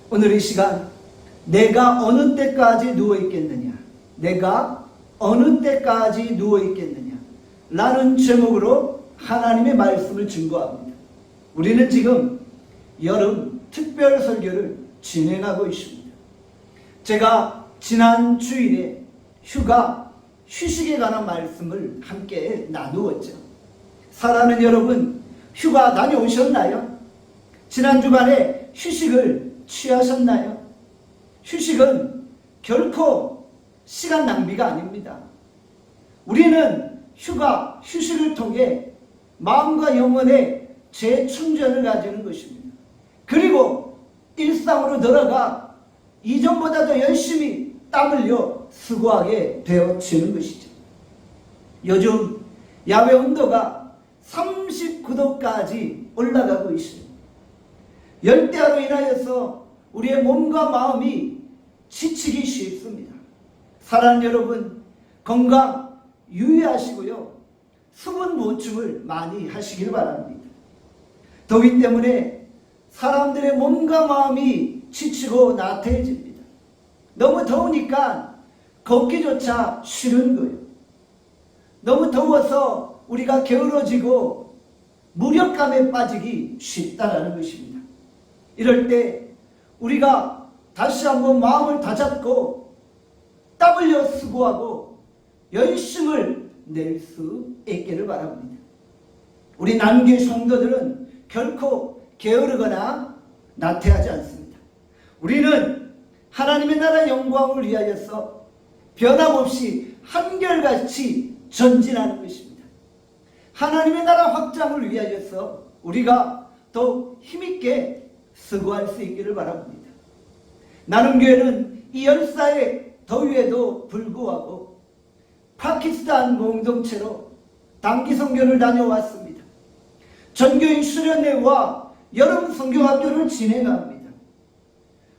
오늘 이 시간 내가 어느 때까지 누워있겠느냐, 내가 어느 때까지 누워있겠느냐 라는 제목으로 하나님의 말씀을 증거합니다. 우리는 지금 여름 특별 설교를 진행하고 있습니다. 제가 지난 주일에 휴식에 관한 말씀을 함께 나누었죠. 사랑하는 여러분, 휴가 다녀오셨나요? 지난 주간에 휴식을 취하셨나요? 휴식은 결코 시간 낭비가 아닙니다. 우리는 휴식을 통해 마음과 영혼의 재충전을 가지는 것입니다. 그리고 일상으로 돌아가 이전보다 더 열심히 땀 흘려 수고하게 되어지는 것이죠. 요즘 야외 온도가 39도까지 올라가고 있습니다. 열대야로 인하여서 우리의 몸과 마음이 지치기 쉽습니다. 사랑하는 여러분, 건강 유의하시고요, 수분 보충을 많이 하시길 바랍니다. 더위 때문에 사람들의 몸과 마음이 지치고 나태해집니다. 너무 더우니까 걷기조차 싫은 거예요. 너무 더워서 우리가 게으러지고 무력감에 빠지기 쉽다는 것입니다. 이럴 때 우리가 다시 한번 마음을 다잡고 땀 흘려 수고하고 열심을 낼 수 있기를 바랍니다. 우리 남교의 성도들은 결코 게으르거나 나태하지 않습니다. 우리는 하나님의 나라 영광을 위하여서 변함없이 한결같이 전진하는 것입니다. 하나님의 나라 확장을 위하여서 우리가 더 힘있게 수고할 수 있기를 바랍니다. 나눔교회는 이 열사의 더위에도 불구하고 파키스탄 공동체로 단기 선교를 다녀왔습니다. 전교인 수련회와 여름 선교학교를 진행합니다.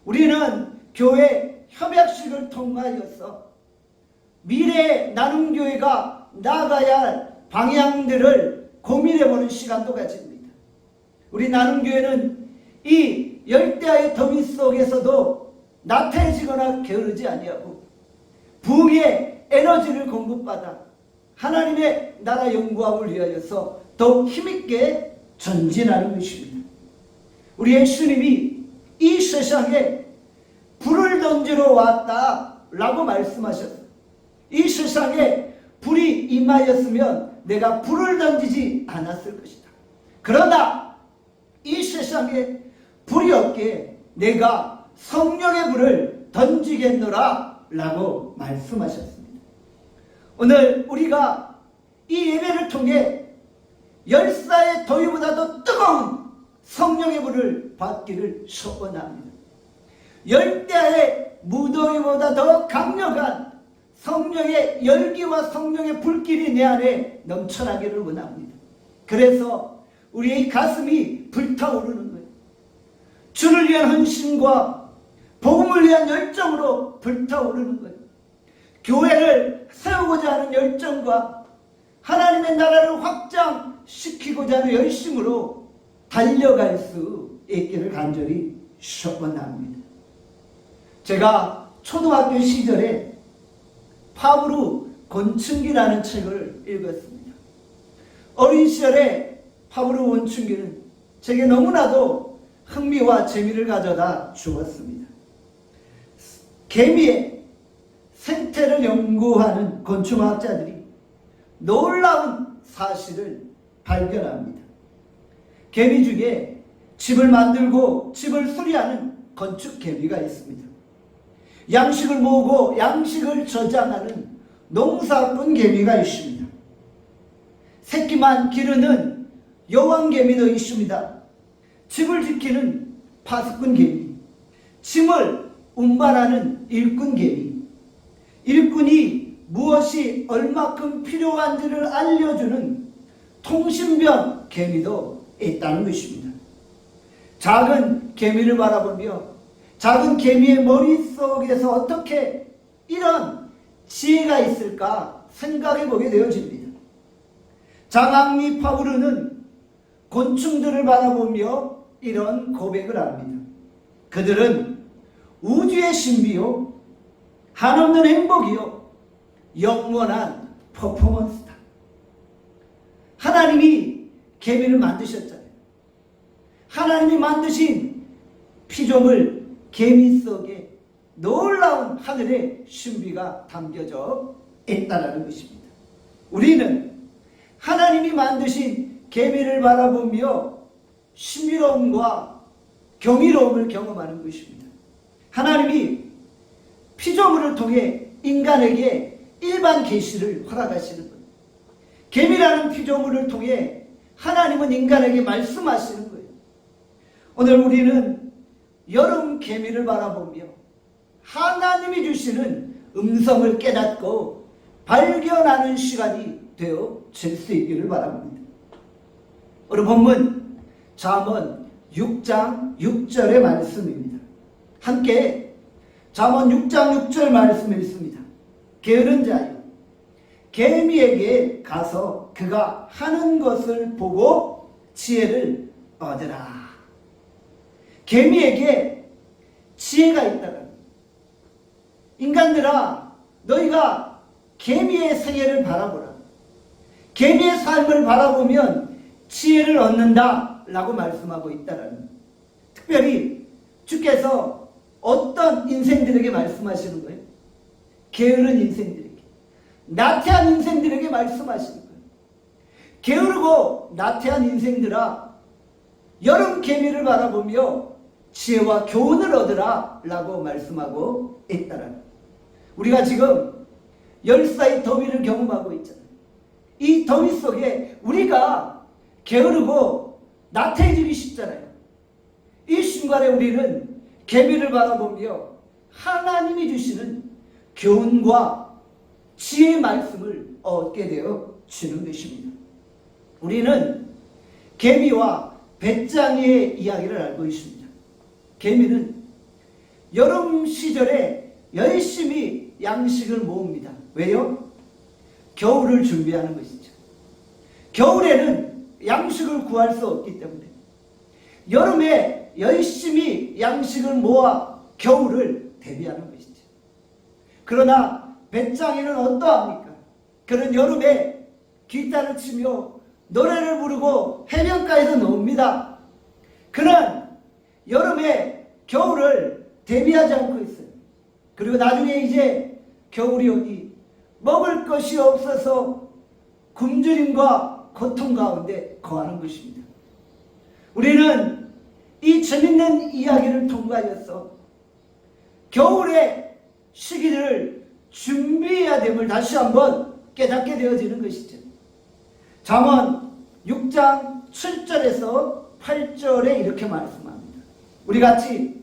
우리는 교회 협약식을 통하여서 미래의 나눔교회가 나아가야 할 방향들을 고민해보는 시간도 가집니다. 우리 나눔교회는 이 열대야의 더위 속에서도 나태해지거나 게으르지 아니하고 부흥의 에너지를 공급받아 하나님의 나라 영광을 위하여서 더욱 힘있게 전진하는 것입니다. 우리 예수님이 이 세상에 불을 던지러 왔다라고 말씀하셨어요. 이 세상에 불이 임하였으면 내가 불을 던지지 않았을 것이다. 그러나 이 세상에 불이 없기에 내가 성령의 불을 던지겠노라 라고 말씀하셨습니다. 오늘 우리가 이 예배를 통해 열사의 더위보다 더 뜨거운 성령의 불을 받기를 소원합니다. 열대야의 무더위보다 더 강력한 성령의 열기와 성령의 불길이 내 안에 넘쳐나기를 원합니다. 그래서 우리의 가슴이 불타오르는 거예요. 주를 위한 헌신과 복음을 위한 열정으로 불타오르는 거예요. 교회를 세우고자 하는 열정과 하나님의 나라를 확장시키고자 하는 열심으로 달려갈 수 있기를 간절히 소원합니다. 제가 초등학교 시절에 파브르 곤충기라는 책을 읽었습니다. 어린 시절에 파브르 곤충기는 제게 너무나도 흥미와 재미를 가져다 주었습니다. 개미의 생태를 연구하는 곤충학자들이 놀라운 사실을 발견합니다. 개미 중에 집을 만들고 집을 수리하는 건축 개미가 있습니다. 양식을 모으고 양식을 저장하는 농사꾼 개미가 있습니다. 새끼만 기르는 여왕개미도 있습니다. 집을 지키는 파수꾼 개미, 짐을 운반하는 일꾼 개미, 일꾼이 무엇이 얼마큼 필요한지를 알려주는 통신병 개미도 있다는 것입니다. 작은 개미를 바라보며 작은 개미의 머릿속에서 어떻게 이런 지혜가 있을까 생각해 보게 되어집니다. 장학리 파브르는 곤충들을 바라보며 이런 고백을 합니다. 그들은 우주의 신비요, 한없는 행복이요, 영원한 퍼포먼스다. 하나님이 개미를 만드셨잖아요. 하나님이 만드신 피조물 개미 속에 놀라운 하늘의 신비가 담겨져 있다는 것입니다. 우리는 하나님이 만드신 개미를 바라보며 신비로움과 경이로움을 경험하는 것입니다. 하나님이 피조물을 통해 인간에게 일반 계시를 허락하시는 것. 개미라는 피조물을 통해 하나님은 인간에게 말씀하시는 거예요. 오늘 우리는 여름 개미를 바라보며 하나님이 주시는 음성을 깨닫고 발견하는 시간이 되어질 수 있기를 바랍니다. 오늘 본문 잠언 6장 6절의 말씀입니다. 함께 잠언 6장 6절 말씀을 읽습니다. 게으른 자여, 개미에게 가서 그가 하는 것을 보고 지혜를 얻으라. 개미에게 지혜가 있다는, 인간들아 너희가 개미의 생애를 바라보라. 개미의 삶을 바라보면 지혜를 얻는다 라고 말씀하고 있다는, 특별히 주께서 어떤 인생들에게 말씀하시는 거예요? 게으른 인생들에게, 나태한 인생들에게 말씀하시는 거예요. 게으르고 나태한 인생들아, 여름 개미를 바라보며 지혜와 교훈을 얻으라 라고 말씀하고 있다는, 우리가 지금 열사의 더위를 경험하고 있잖아요. 이 더위 속에 우리가 게으르고 나태해지기 쉽잖아요. 이 순간에 우리는 개미를 바라보며 하나님이 주시는 교훈과 지혜의 말씀을 얻게 되어지는 것입니다. 우리는 개미와 배짱이의 이야기를 알고 있습니다. 개미는 여름 시절에 열심히 양식을 모읍니다. 왜요? 겨울을 준비하는 것이죠. 겨울에는 양식을 구할 수 없기 때문에 여름에 열심히 양식을 모아 겨울을 대비하는 것이죠. 그러나 배짱이는 어떠합니까? 그는 여름에 기타를 치며 노래를 부르고 해변가에서 놉니다. 그는 여름에 겨울을 대비하지 않고 있어요. 그리고 나중에 이제 겨울이 오니 먹을 것이 없어서 굶주림과 고통 가운데 거하는 것입니다. 우리는 이 재밌는 이야기를 통과해서 겨울의 시기를 준비해야 됨을 다시 한번 깨닫게 되어지는 것이죠. 잠언 6장 7절에서 8절에 이렇게 말씀합니다. 우리 같이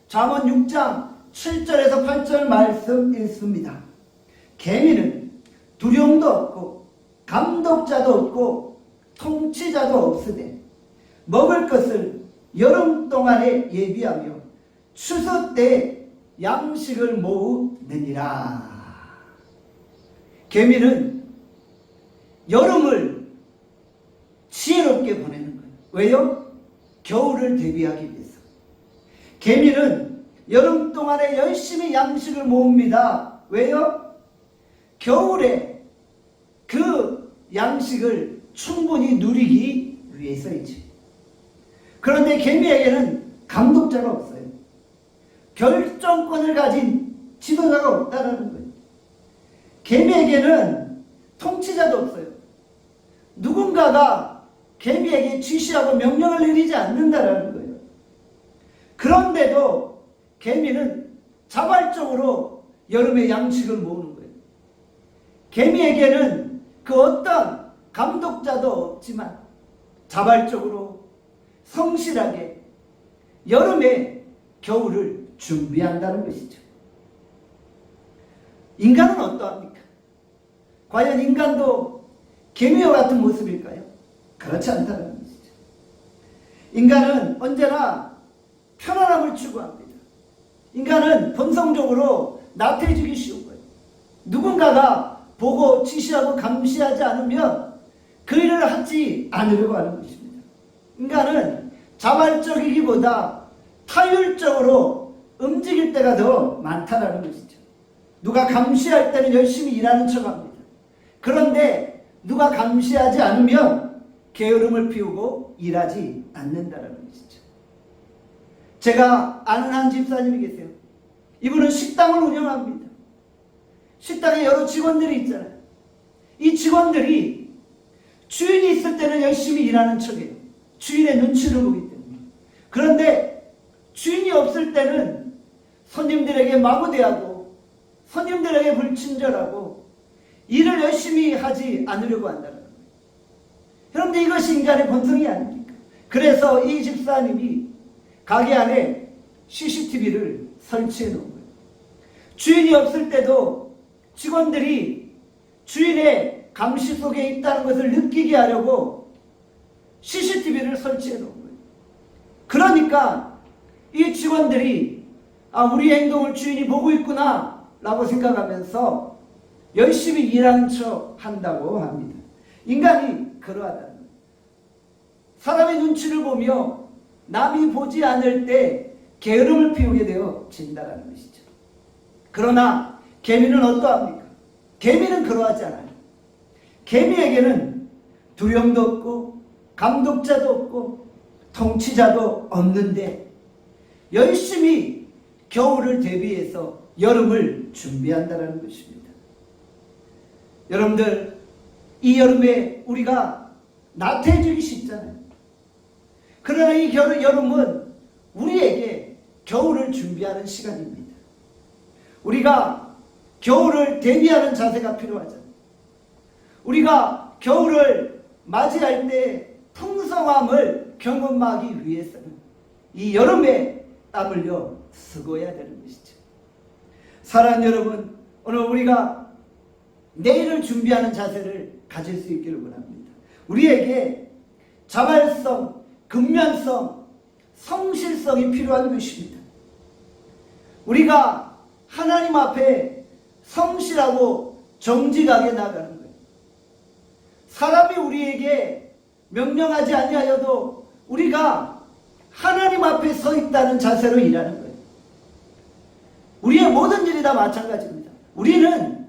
잠언 6장 7절에서 8절 말씀 읽습니다. 개미는 두려움도 없고 감독자도 없고 통치자도 없으되 먹을 것을 여름 동안에 예비하며 추수 때 양식을 모으느니라. 개미는 여름을 지혜롭게 보내는 거예요. 왜요? 겨울을 대비하기 위해서. 개미는 여름 동안에 열심히 양식을 모읍니다. 왜요? 겨울에 그 양식을 충분히 누리기 위해서이지. 그런데 개미에게는 감독자가 없어요. 결정권을 가진 지도자가 없다는 거예요. 개미에게는 통치자도 없어요. 누군가가 개미에게 지시하고 명령을 내리지 않는다는 거예요. 그런데도 개미는 자발적으로 여름에 양식을 모으는 거예요. 개미에게는 그 어떤 감독자도 없지만 자발적으로 성실하게 여름에 겨울을 준비한다는 것이죠. 인간은 어떠합니까? 과연 인간도 개미와 같은 모습일까요? 그렇지 않다는 것이죠. 인간은 언제나 편안함을 추구합니다. 인간은 본성적으로 나태해지기 쉬운 거예요. 누군가가 보고 지시하고 감시하지 않으면 그 일을 하지 않으려고 하는 것입니다. 인간은 자발적이기보다 타율적으로 때가 더 많다라는 것이죠. 누가 감시할 때는 열심히 일하는 척합니다. 그런데 누가 감시하지 않으면 게으름을 피우고 일하지 않는다라는 것이죠. 제가 아는 한 집사님이 계세요. 이분은 식당을 운영합니다. 식당에 여러 직원들이 있잖아요. 이 직원들이 주인이 있을 때는 열심히 일하는 척이에요. 주인의 눈치를 보기 때문에. 그런데 주인이 없을 때는 손님들에게 마구대하고 손님들에게 불친절하고 일을 열심히 하지 않으려고 한다는 거예요. 그런데 이것이 인간의 본성이 아닙니까? 그래서 이 집사님이 가게 안에 CCTV를 설치해 놓은 거예요. 주인이 없을 때도 직원들이 주인의 감시 속에 있다는 것을 느끼게 하려고 CCTV를 설치해 놓은 거예요. 그러니까 이 직원들이 우리 행동을 주인이 보고 있구나 라고 생각하면서 열심히 일하는 척 한다고 합니다. 인간이 그러하다는 거예요. 사람의 눈치를 보며 남이 보지 않을 때 게으름을 피우게 되어진다는 것이죠. 그러나 개미는 어떠합니까? 개미는 그러하지 않아요. 개미에게는 두려움도 없고 감독자도 없고 통치자도 없는데 열심히 겨울을 대비해서 여름을 준비한다는 것입니다. 여러분들, 이 여름에 우리가 나태해지기 쉽잖아요. 그러나 이 여름은 우리에게 겨울을 준비하는 시간입니다. 우리가 겨울을 대비하는 자세가 필요하잖아요. 우리가 겨울을 맞이할 때 풍성함을 경험하기 위해서는 이 여름에 땀 흘려 쓰고야 되는 것이죠. 사랑하는 여러분, 오늘 우리가 내일을 준비하는 자세를 가질 수 있기를 원합니다. 우리에게 자발성, 근면성, 성실성이 필요한 것입니다. 우리가 하나님 앞에 성실하고 정직하게 나가는 거예요. 사람이 우리에게 명령하지 아니하여도 우리가 하나님 앞에 서 있다는 자세로 일하는 거예요. 우리의 모든 일이 다 마찬가지입니다. 우리는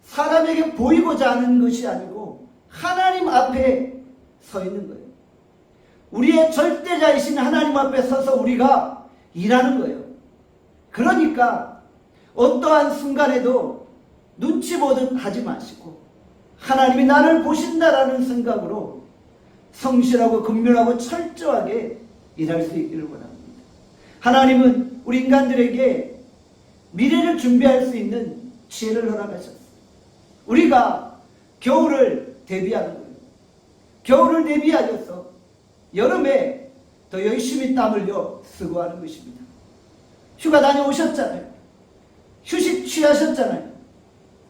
사람에게 보이고자 하는 것이 아니고 하나님 앞에 서 있는 거예요. 우리의 절대자이신 하나님 앞에 서서 우리가 일하는 거예요. 그러니까 어떠한 순간에도 눈치 보듯 하지 마시고 하나님이 나를 보신다라는 생각으로 성실하고 근면하고 철저하게 일할 수 있기를 원합니다. 하나님은 우리 인간들에게 미래를 준비할 수 있는 지혜를 허락하셨어요. 우리가 겨울을 대비하는 거예요. 겨울을 대비하셔서 여름에 더 열심히 땀 흘려 쓰고 하는 것입니다. 휴가 다녀오셨잖아요. 휴식 취하셨잖아요.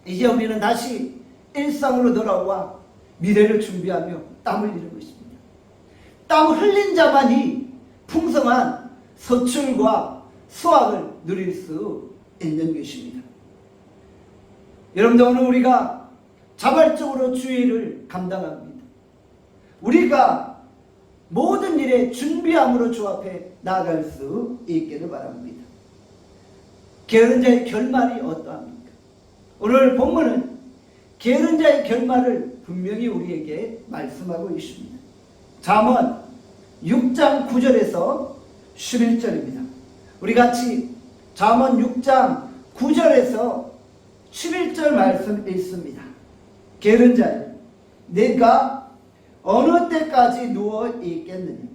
이제 우리는 다시 일상으로 돌아와 미래를 준비하며 땀 흘리는 것입니다. 땀 흘린 자만이 풍성한 서출과 수확을 누릴 수 있는 것입니다. 여러분들, 오늘 우리가 자발적으로 주의를 감당합니다. 우리가 모든 일에 준비함으로 주 앞에 나아갈 수 있기를 바랍니다. 게으른 자의 결말이 어떠합니까? 오늘 본문은 게으른 자의 결말을 분명히 우리에게 말씀하고 있습니다. 잠언 6장 9절에서 11절입니다. 우리 같이 잠언 6장 9절에서 11절 말씀 읽습니다. 게으른 자여, 내가 어느 때까지 누워 있겠느냐?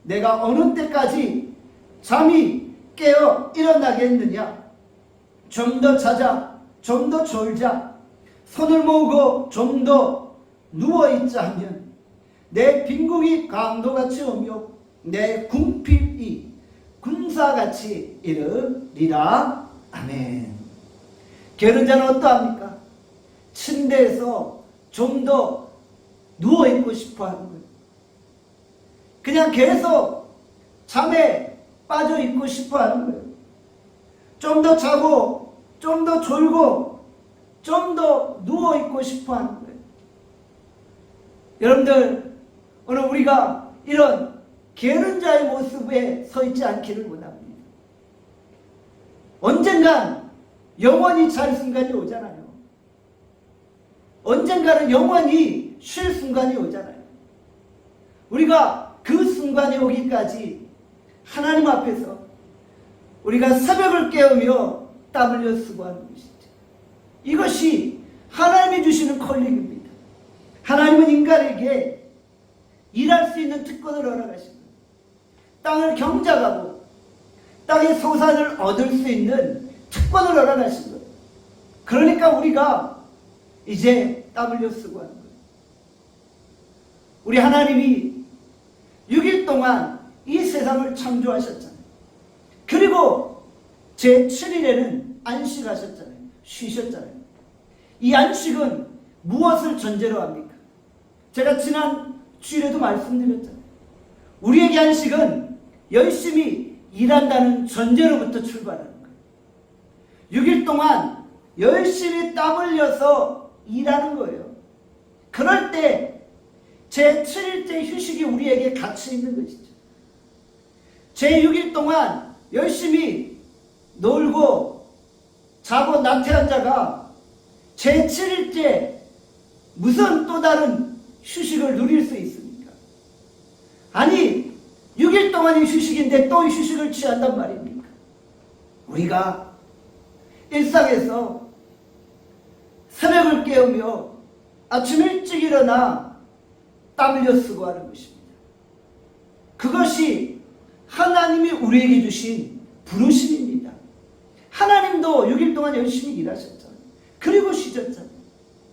내가 어느 때까지 잠이 깨어 일어나겠느냐? 좀 더 자자, 좀 더 졸자, 손을 모으고 좀 더 누워있자 하면 내 빈궁이 강도같이 오며 내 궁핍이 군사같이 이르리라. 아멘. 게으른 자는 어떠합니까? 침대에서 좀 더 누워있고 싶어 하는 거예요. 그냥 계속 잠에 빠져있고 싶어 하는 거예요. 좀 더 자고, 좀 더 졸고, 좀 더 누워있고 싶어 하는 거예요. 여러분들, 오늘 우리가 이런 게으른 자의 모습에 서 있지 않기를 원합니다. 언제나 언젠간 영원히 잘 순간이 오잖아요. 언젠가는 영원히 쉴 순간이 오잖아요. 우리가 그 순간이 오기까지 하나님 앞에서 우리가 새벽을 깨우며 땀 흘려 수고하는 것이죠. 이것이 하나님이 주시는 콜링입니다. 하나님은 인간에게 일할 수 있는 특권을 허락하시고 땅을 경작하고 땅의 소산을 얻을 수 있는 특권을 허락하신 거예요. 그러니까 우리가 이제 땀 흘려 수고하는 거예요. 우리 하나님이 6일 동안 이 세상을 창조하셨잖아요. 그리고 제7일에는 안식하셨잖아요. 쉬셨잖아요. 이 안식은 무엇을 전제로 합니까? 제가 지난 주일에도 말씀드렸잖아요. 우리에게 안식은 열심히 일한다는 전제로부터 출발하는 거예요. 6일 동안 열심히 땀 흘려서 일하는 거예요. 그럴 때 제7일째 휴식이 우리에게 가치 있는 것이죠. 제6일 동안 열심히 놀고 자고 나태한 자가 제7일째 무슨 또 다른 휴식을 누릴 수 있습니까? 아니 6일 동안이 휴식인데 또 휴식을 취한단 말입니까? 우리가 일상에서 새벽을 깨우며 아침 일찍 일어나 땀 흘려 수고하는 것입니다. 그것이 하나님이 우리에게 주신 부르심입니다. 하나님도 6일 동안 열심히 일하셨잖아요. 그리고 쉬셨잖아요.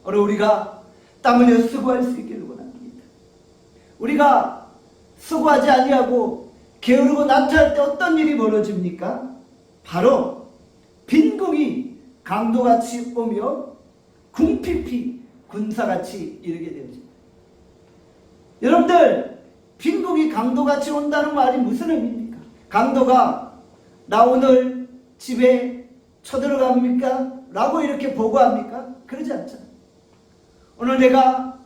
오늘 우리가 땀 흘려 수고할 수 있기를 원합니다. 우리가 수고하지 아니하고 게으르고 나태할 때 어떤 일이 벌어집니까? 바로 빈궁이 강도같이 오며 궁핍이 군사같이 이르게 되어집니다. 여러분들, 빈궁이 강도같이 온다는 말이 무슨 의미입니까? 강도가 나 오늘 집에 쳐들어갑니까? 라고 이렇게 보고합니까? 그러지 않잖아요. 오늘 내가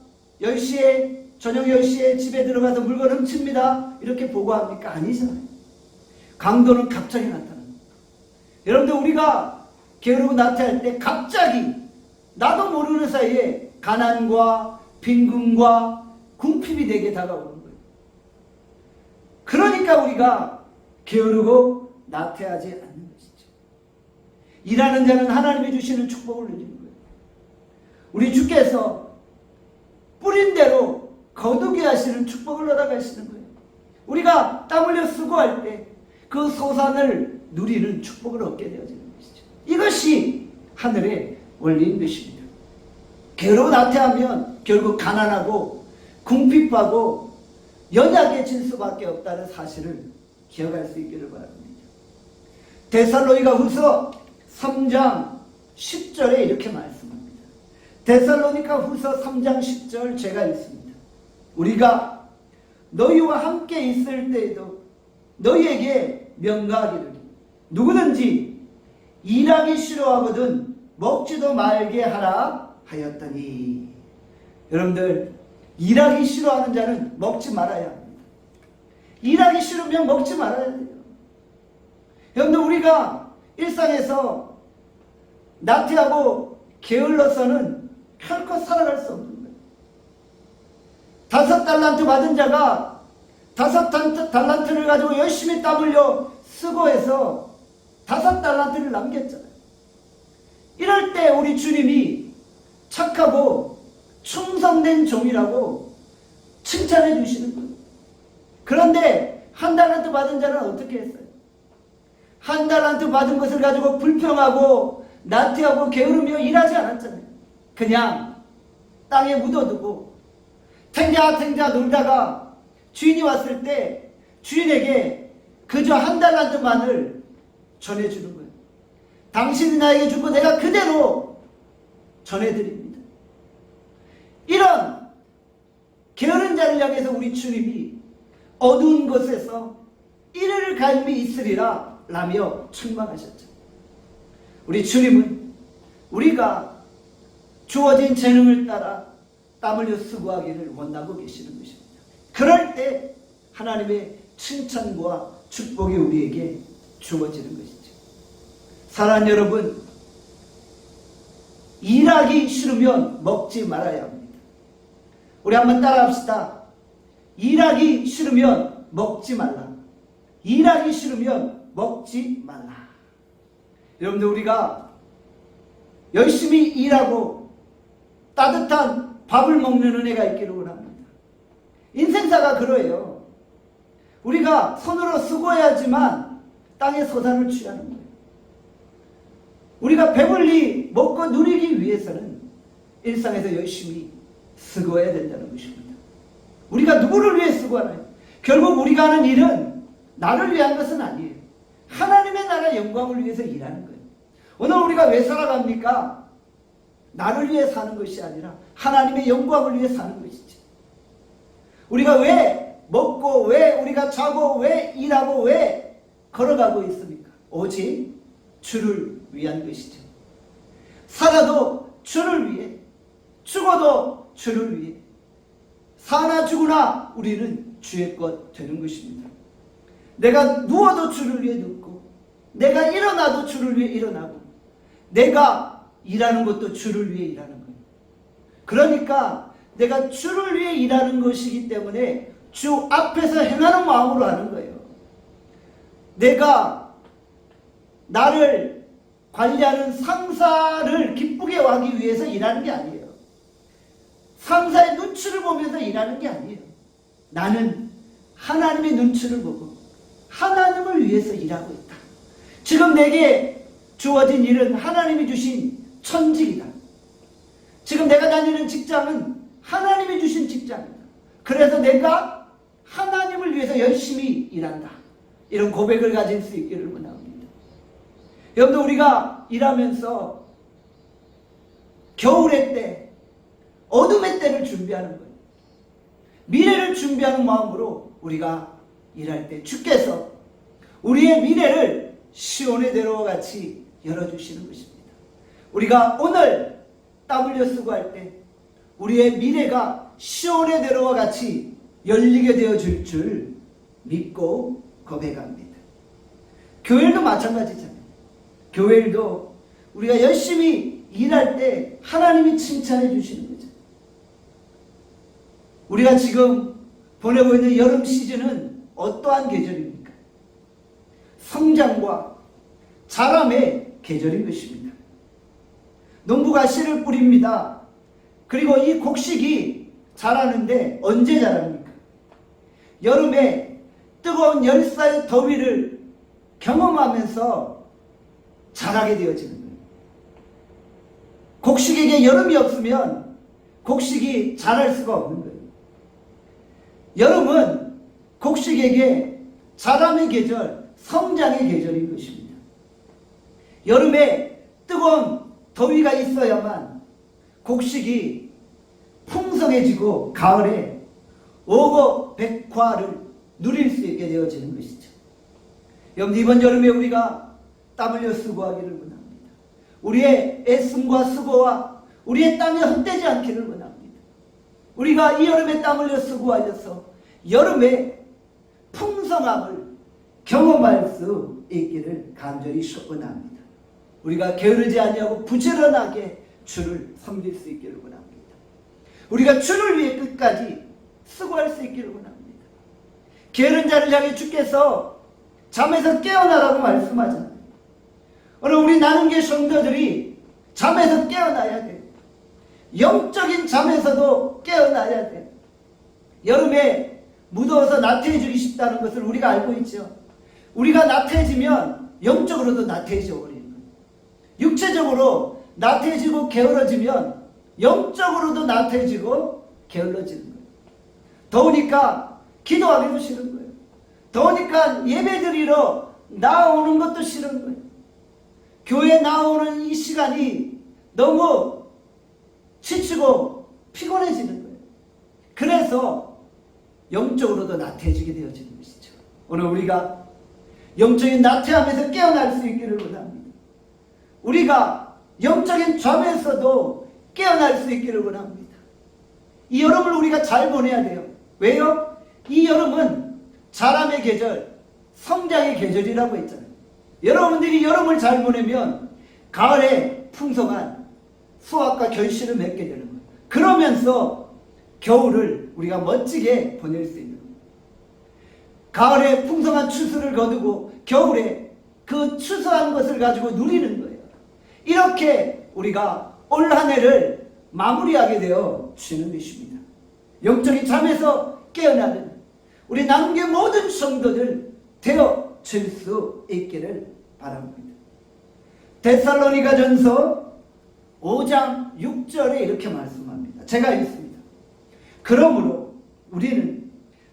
10시에 저녁 10시에 집에 들어가서 물건 훔칩니다. 이렇게 보고합니까? 아니잖아요. 강도는 갑자기 나타납니다. 여러분들, 우리가 게으르고 나태할 때 갑자기 나도 모르는 사이에 가난과 빈궁과 궁핍이 내게 다가오는 거예요. 그러니까 우리가 게으르고 나태하지 않는 것이죠. 일하는 자는 하나님이 주시는 축복을 누리는 거예요. 우리 주께서 뿌린 대로 거두게 하시는 축복을 허락하시는 거예요. 우리가 땀 흘려 수고할 때 그 소산을 누리는 축복을 얻게 되어지는 것이죠. 이것이 하늘의 원리인 것입니다. 게으르고 나태하면 결국 가난하고 궁핍하고 연약해질 수밖에 없다는 사실을 기억할 수 있기를 바랍니다. 데살로니가 후서 3장 10절에 이렇게 말씀합니다. 데살로니가 후서 3장 10절 제가 읽습니다. 우리가 너희와 함께 있을 때에도 너희에게 명가하기를 누구든지 일하기 싫어하거든 먹지도 말게 하라 하였더니. 여러분들, 일하기 싫어하는 자는 먹지 말아야 합니다. 일하기 싫으면 먹지 말아야 돼요. 여러분들, 우리가 일상에서 나태하고 게을러서는 결코 살아갈 수 없는 거예요. 5달란트 받은 자가 5달란트를 가지고 열심히 땀 흘려 수고해서 5달란트를 남겼잖아요. 이럴 때 우리 주님이 착하고 충성된 종이라고 칭찬해 주시는 거예요. 그런데 1달란트 받은 자는 어떻게 했어요? 1달란트 받은 것을 가지고 불평하고 나태하고 게으르며 일하지 않았잖아요. 그냥 땅에 묻어두고 탱자탱자 놀다가 주인이 왔을 때 주인에게 그저 1달란트만을 전해주는 거예요. 당신이 나에게 준 거 내가 그대로 전해드립니다. 이런 게으른 자를 향해서 우리 주님이 어두운 곳에서 이를 갈미 있으리라 라며 책망하셨죠. 우리 주님은 우리가 주어진 재능을 따라 땀 흘려 수고하기를 원하고 계시는 것입니다. 그럴 때 하나님의 칭찬과 축복이 우리에게 주어지는 것이죠. 사랑하는 여러분, 일하기 싫으면 먹지 말아야 합니다. 우리 한번 따라합시다. 일하기 싫으면 먹지 말라. 일하기 싫으면 먹지 말라. 여러분들, 우리가 열심히 일하고 따뜻한 밥을 먹는 은혜가 있기를 원합니다. 인생사가 그러해요. 우리가 손으로 수고해야지만 땅의 소산을 취하는 거예요. 우리가 배불리 먹고 누리기 위해서는 일상에서 열심히 수고해야 된다는 것입니다. 우리가 누구를 위해 수고하나요? 결국 우리가 하는 일은 나를 위한 것은 아니에요. 하나님의 나라 영광을 위해서 일하는 거예요. 오늘 우리가 왜 살아갑니까? 나를 위해 사는 것이 아니라 하나님의 영광을 위해 사는 것이죠. 우리가 왜 먹고, 왜 우리가 자고, 왜 일하고, 왜 걸어가고 있습니까? 오직 주를 위한 것이죠. 살아도 주를 위해, 죽어도 주를 위해, 사나 죽으나 우리는 주의 것 되는 것입니다. 내가 누워도 주를 위해 눕고, 내가 일어나도 주를 위해 일어나고, 내가 일하는 것도 주를 위해 일하는 거예요. 그러니까 내가 주를 위해 일하는 것이기 때문에 주 앞에서 행하는 마음으로 하는 거예요. 내가 나를 관리하는 상사를 기쁘게 하기 위해서 일하는 게 아니에요. 상사의 눈치를 보면서 일하는 게 아니에요. 나는 하나님의 눈치를 보고 하나님을 위해서 일하고 있다. 지금 내게 주어진 일은 하나님이 주신 천직이다. 지금 내가 다니는 직장은 하나님이 주신 직장이다. 그래서 내가 하나님을 위해서 열심히 일한다. 이런 고백을 가질 수 있기를 원합니다. 여러분들, 우리가 일하면서 겨울의 때, 어둠의 때를 준비하는 거예요. 미래를 준비하는 마음으로 우리가 일할 때 주께서 우리의 미래를 시온의 대로와 같이 열어주시는 것입니다. 우리가 오늘 땀 흘려 수고할 때 우리의 미래가 시온의 대로와 같이 열리게 되어질 줄 믿고 고백합니다. 교회도 마찬가지잖아요. 교회도 우리가 열심히 일할 때 하나님이 칭찬해 주시는 거죠. 우리가 지금 보내고 있는 여름 시즌은 어떠한 계절입니까? 성장과 자람의 계절인 것입니다. 농부가 씨를 뿌립니다. 그리고 이 곡식이 자라는데 언제 자랍니까? 여름에 뜨거운 열사의 더위를 경험하면서 자라게 되어지는 거예요. 곡식에게 여름이 없으면 곡식이 자랄 수가 없는 거예요. 여름은 곡식에게 자람의 계절, 성장의 계절인 것입니다. 여름에 뜨거운 더위가 있어야만 곡식이 풍성해지고 가을에 오고백화를 누릴 수 있게 되어지는 것이죠. 여러분, 이번 여름에 우리가 땀 흘려 수고하기를 원합니다. 우리의 애씀과 수고와 우리의 땀이 헛되지 않기를 원합니다. 우리가 이 여름에 땀 흘려 수고하여서 여름에 풍성함을 경험할 수 있기를 간절히 소원합니다. 우리가 게으르지 아니하고 부지런하게 주를 섬길 수 있기를 원합니다. 우리가 주를 위해 끝까지 수고할 수 있기를 원합니다. 게으른 자를 향해 주께서 잠에서 깨어나라고 말씀하잖아요. 오늘 우리 나눔교회 성도들이 잠에서 깨어나야 돼요. 영적인 잠에서도 깨어나야 돼요. 여름에 무더워서 나태해지기 쉽다는 것을 우리가 알고 있죠. 우리가 나태해지면 영적으로도 나태해져 버리는 거예요. 육체적으로 나태해지고 게을러지면 영적으로도 나태해지고 게을러지는 거예요. 더우니까 기도하기도 싫은 거예요. 더우니까 예배드리러 나오는 것도 싫은 거예요. 교회에 나오는 이 시간이 너무 지치고 피곤해지는 거예요. 그래서 영적으로도 나태해지게 되어지는 것이죠. 오늘 우리가 영적인 나태함에서 깨어날 수 있기를 원합니다. 우리가 영적인 잠에서도 깨어날 수 있기를 원합니다. 이 여름을 우리가 잘 보내야 돼요. 왜요? 이 여름은 자람의 계절, 성장의 계절이라고 했잖아요. 여러분들이 여름을 잘 보내면 가을에 풍성한 수확과 결실을 맺게 되는 거예요. 그러면서 겨울을 우리가 멋지게 보낼 수 있는 거예요. 가을에 풍성한 추수를 거두고 겨울에 그 추수한 것을 가지고 누리는 거예요. 이렇게 우리가 올 한 해를 마무리하게 되어 지는 것입니다. 영적인 잠에서 깨어나는 우리 남계 모든 성도들 되어질 수 있기를 바랍니다. 데살로니가전서 5장 6절에 이렇게 말씀합니다. 제가 읽습니다. 그러므로 우리는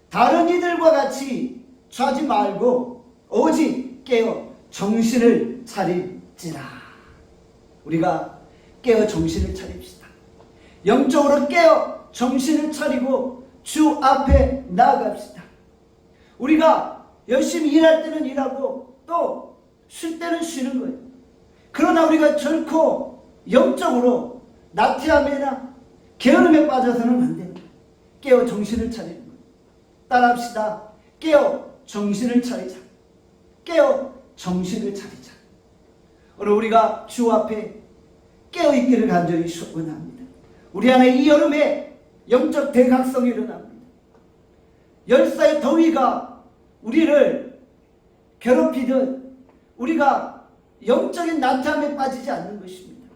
다른 이들과 같이 자지 말고 오직 깨어 정신을 차릴지라. 우리가 깨어 정신을 차립시다. 영적으로 깨어 정신을 차리고 주 앞에 나아갑시다. 우리가 열심히 일할 때는 일하고 또 쉴 때는 쉬는 거예요. 그러나 우리가 결코 영적으로 나태함이나 게으름에 빠져서는 안 됩니다. 깨어 정신을 차리는 거예요. 따라합시다. 깨어 정신을 차리자. 깨어 정신을 차리자. 오늘 우리가 주 앞에 깨어있기를 간절히 원합니다. 우리 안에 이 여름에 영적 대각성이 일어납니다. 열사의 더위가 우리를 괴롭히듯 우리가 영적인 나태함에 빠지지 않는 것입니다.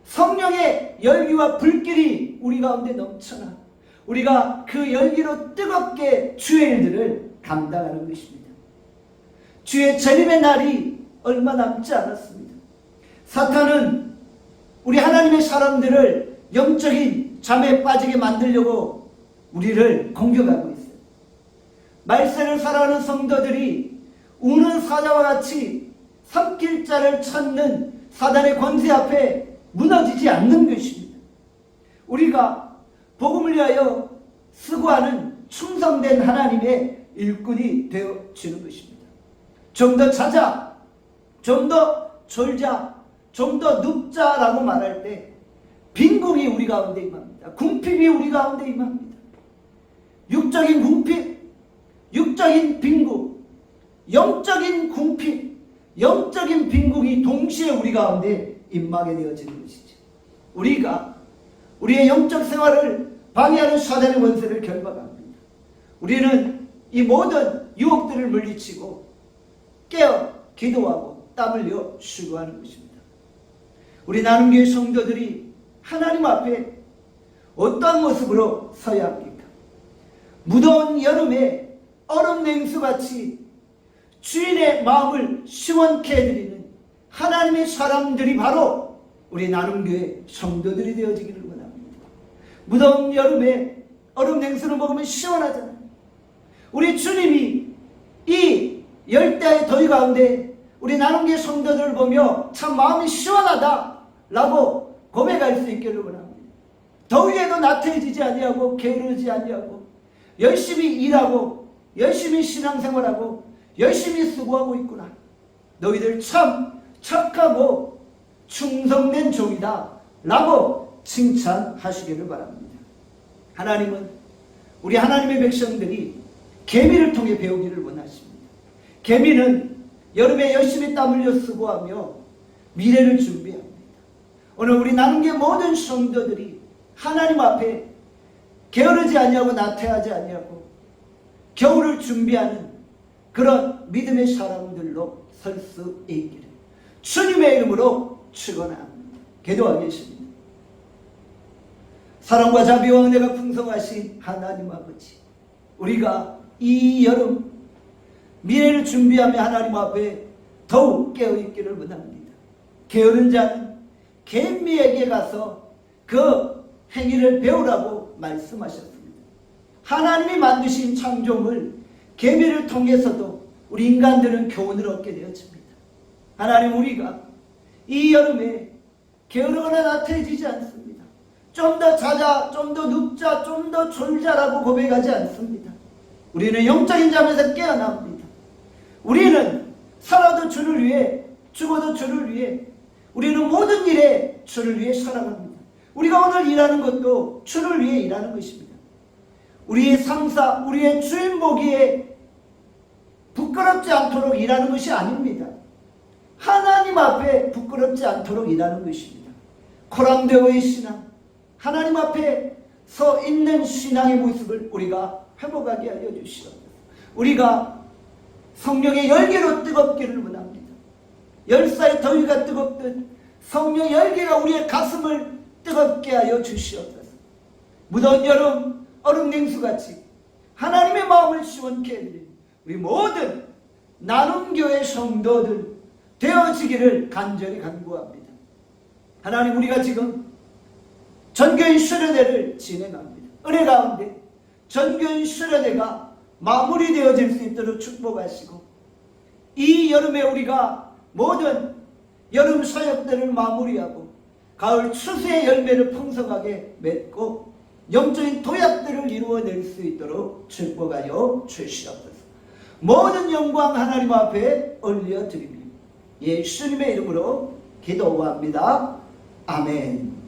성령의 열기와 불길이 우리 가운데 넘쳐나 우리가 그 열기로 뜨겁게 주의 일들을 감당하는 것입니다. 주의 재림의 날이 얼마 남지 않았습니다. 사탄은 우리 하나님의 사람들을 영적인 잠에 빠지게 만들려고 우리를 공격하고 있어요. 말세를 살아가는 성도들이 우는 사자와 같이 삼킬 자를 찾는 사단의 권세 앞에 무너지지 않는 것입니다. 우리가 복음을 위하여 수고하는 충성된 하나님의 일꾼이 되어지는 것입니다. 좀 더 자자, 좀 더 졸자, 좀 더 눕자라고 말할 때 빈궁이 우리 가운데 임합니다. 궁핍이 우리 가운데 임합니다. 육적인 궁핍, 육적인 빈궁, 영적인 궁핍, 영적인 빈궁이 동시에 우리 가운데 임하게 되어지는 것이죠. 우리가 우리의 영적 생활을 방해하는 사단의 원세를 결박합니다. 우리는 이 모든 유혹들을 물리치고 깨어 기도하고 땀 흘려 수고하는 것입니다. 우리 나눔교회 성도들이 하나님 앞에 어떠한 모습으로 서야 합니까? 무더운 여름에 얼음 냉수같이 주인의 마음을 시원케 해드리는 하나님의 사람들이 바로 우리 나눔교회 성도들이 되어지기를 원합니다. 무더운 여름에 얼음 냉수를 먹으면 시원하잖아요. 우리 주님이 이 열대의 더위 가운데 우리 나눔교회 성도들을 보며 참 마음이 시원하다라고 고백할 수 있기를 원합니다. 더위에도 나태해지지 아니하고 게으르지 아니하고 열심히 일하고 열심히 신앙생활하고 열심히 수고하고 있구나. 너희들 참 착하고 충성된 종이다 라고 칭찬하시기를 바랍니다. 하나님은 우리 하나님의 백성들이 계미를 통해 배우기를 원하십니다. 계미는 여름에 열심히 땀 흘려 수고하며 미래를 준비합니다. 오늘 우리 나눔교회 모든 성도들이 하나님 앞에 게으르지 아니하고 나태하지 아니하고 겨울을 준비하는 그런 믿음의 사람들로 설 수 있기를 주님의 이름으로 축원합니다. 기도하겠습니다. 사랑과 자비와 은혜가 풍성하신 하나님 아버지, 우리가 이 여름 미래를 준비하며 하나님 앞에 더욱 깨어있기를 원합니다. 게으른 자는 계미에게 가서 그 행위를 배우라고 말씀하셨습니다. 하나님이 만드신 창조물 계미를 통해서도 우리 인간들은 교훈을 얻게 되어집니다. 하나님, 우리가 이 여름에 게으르거나 나태해지지 않습니다. 좀 더 자자, 좀 더 눕자, 좀 더 졸자라고 고백하지 않습니다. 우리는 영적인 잠에서 깨어납니다. 우리는 살아도 주를 위해, 죽어도 주를 위해, 우리는 모든 일에 주를 위해 살아갑니다. 우리가 오늘 일하는 것도 주를 위해 일하는 것입니다. 우리의 상사, 우리의 주인 보기에 부끄럽지 않도록 일하는 것이 아닙니다. 앞에 부끄럽지 않도록 일하는 것입니다. 코람되어의 신앙, 하나님 앞에 서 있는 신앙의 모습을 우리가 회복하게 하여 주시옵소서. 우리가 성령의 열기로 뜨겁기를 원합니다. 열사의 더위가 뜨겁듯 성령의 열기가 우리의 가슴을 뜨겁게 하여 주시옵소서. 무더운 여름 얼음냉수같이 하나님의 마음을 시원케 해드린 우리 모든 나눔교회 성도들 되어지기를 간절히 간구합니다. 하나님, 우리가 지금 전교인 수련회를 진행합니다. 은혜 가운데 전교인 수련회가 마무리되어질 수 있도록 축복하시고, 이 여름에 우리가 모든 여름 사역들을 마무리하고 가을 추수의 열매를 풍성하게 맺고 영적인 도약들을 이루어낼 수 있도록 축복하여 주시옵소서. 모든 영광 하나님 앞에 올려드립니다. 예수님의 이름으로 기도합니다. 아멘.